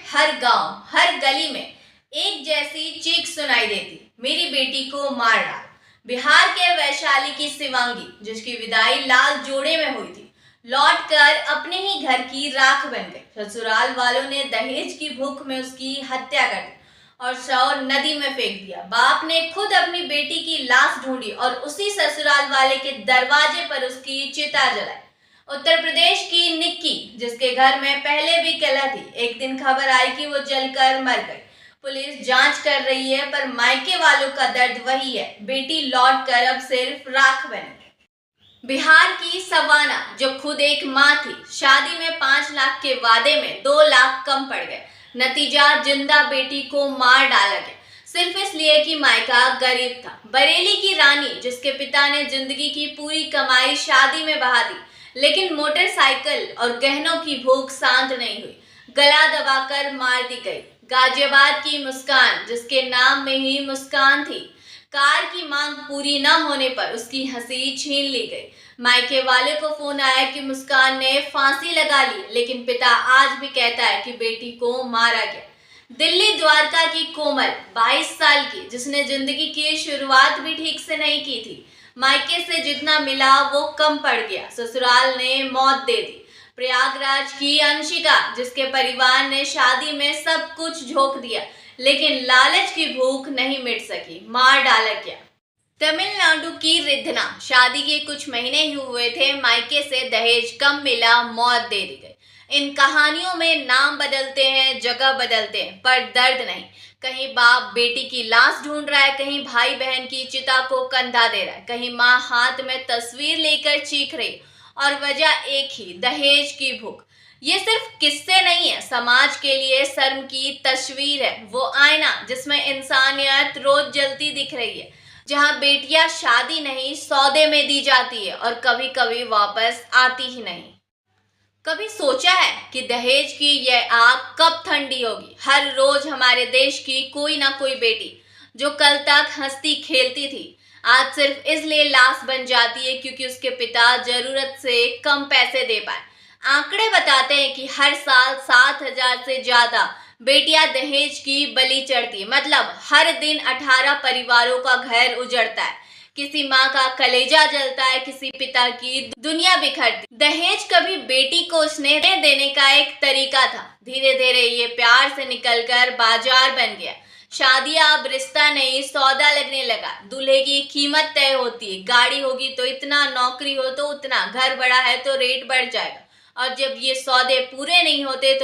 हर गांव, हर गली में एक जैसी चीख सुनाई देती, मेरी बेटी को मार डाला। बिहार के वैशाली की शिवांगी, जिसकी विदाई लाल जोड़े में हुई थी, लौटकर अपने ही घर की राख बन गई। ससुराल वालों ने दहेज की भूख में उसकी हत्या कर दी और शव नदी में फेंक दिया। बाप ने खुद अपनी बेटी की लाश ढूंढी और उसी ससुराल वाले के दरवाजे पर उसकी चिता जलाई। उत्तर प्रदेश की निक्की, जिसके घर में पहले भी कलह थी, एक दिन खबर आई कि वो जलकर मर गई। पुलिस जांच कर रही है, पर मायके वालों का दर्द वही है, बेटी लौटकर अब सिर्फ राख बनी। बिहार की सवाना, जो खुद एक मां थी, शादी में 5 लाख के वादे में 2 लाख कम पड़ गए। नतीजा, जिंदा बेटी को मार डाला गया, सिर्फ इसलिए कि मायका गरीब था। बरेली की रानी, जिसके पिता ने जिंदगी की पूरी कमाई शादी में बहा दी, लेकिन मोटरसाइकिल और गहनों की भूख शांत नहीं हुई, गला दबाकर मार दी गई। गाजियाबाद की मुस्कान, जिसके नाम में ही मुस्कान थी, कार की मांग पूरी न होने पर उसकी हंसी छीन ली गई। मायके वाले को फोन आया कि मुस्कान ने फांसी लगा ली, लेकिन पिता आज भी कहता है कि बेटी को मारा गया। दिल्ली द्वारका की कोमल, 22 साल की, जिसने जिंदगी की शुरुआत भी ठीक से नहीं की थी, मायके से जितना मिला वो कम पड़ गया, ससुराल ने मौत दे दी। प्रयागराज की अंशिका, जिसके परिवार ने शादी में सब कुछ झोंक दिया, लेकिन लालच की भूख नहीं मिट सकी, मार डाला गया। तमिलनाडु की रिद्धना, शादी के कुछ महीने ही हुए थे, मायके से दहेज कम मिला, मौत दे दी गई। इन कहानियों में नाम बदलते हैं, जगह बदलते हैं, पर दर्द नहीं। कहीं बाप बेटी की लाश ढूंढ रहा है, कहीं भाई बहन की चिता को कंधा दे रहा है, कहीं माँ हाथ में तस्वीर लेकर चीख रही, और वजह एक ही, दहेज की भूख। ये सिर्फ किस्से नहीं है, समाज के लिए शर्म की तस्वीर है, वो आईना जिसमें इंसानियत रोज जलती दिख रही है, जहाँ बेटियां शादी नहीं सौदे में दी जाती है और कभी कभी वापस आती ही नहीं। कभी सोचा है कि दहेज की यह आग कब ठंडी होगी? हर रोज हमारे देश की कोई ना कोई बेटी, जो कल तक हंसती खेलती थी, आज सिर्फ इसलिए लाश बन जाती है क्योंकि उसके पिता जरूरत से कम पैसे दे पाए। आंकड़े बताते हैं कि हर साल 7,000 से ज्यादा बेटियां दहेज की बलि चढ़ती है। मतलब हर दिन 18 परिवारों का घर उजड़ता है, किसी माँ का कलेजा जलता है, किसी पिता की दुनिया बिखरती। दहेज कभी बेटी को स्नेह देने का एक तरीका था, धीरे धीरे ये प्यार से निकलकर बाजार बन गया। शादियां अब रिश्ता नहीं, सौदा लगने लगा। दूल्हे की कीमत तय होती है, गाड़ी होगी तो इतना, नौकरी हो तो उतना, घर बड़ा है तो रेट बढ़ जाएगा, और जब ये सौदे पूरे नहीं होते तो